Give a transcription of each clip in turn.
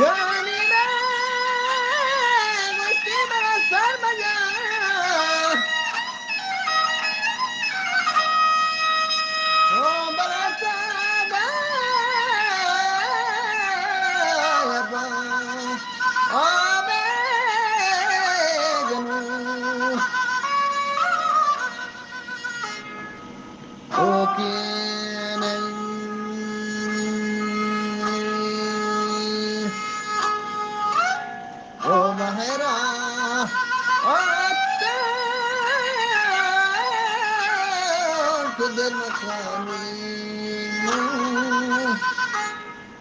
جانی من گشتی من از سر مگر برستم آب جنون او کینه او مهرا آتن تو دل مخانی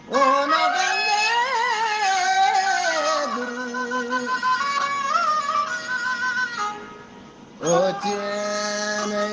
او نگنده درو او تینه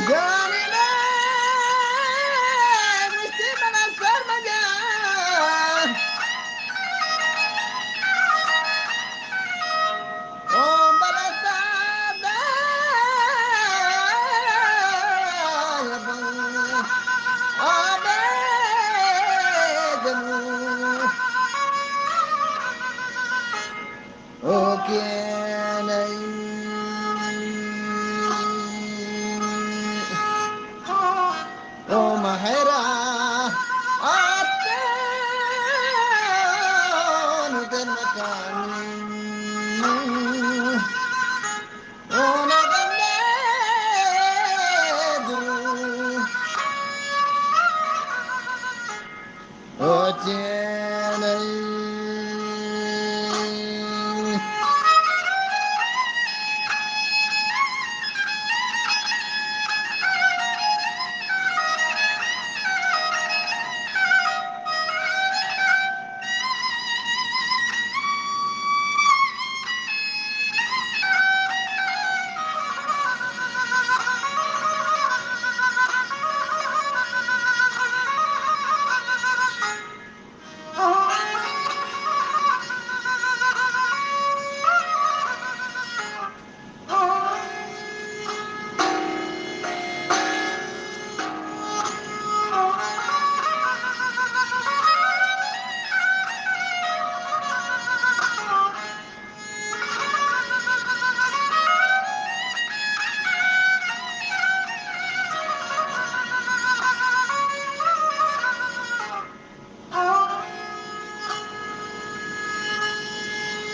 جانی من گشتی من از سر مگر برستم آب جنون او کینه او مهرا آتن دل مکانی او نگنده درو او تینه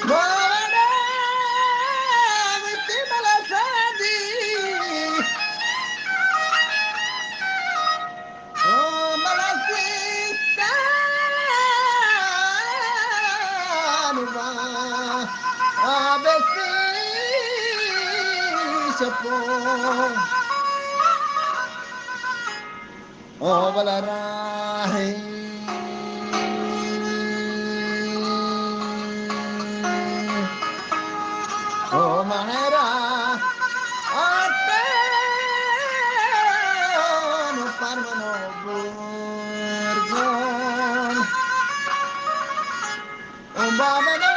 باوره گشتی من از سردی من از سیستان آب سیشپون آبل راهی او مهرا آتن فرمانو برگان بابا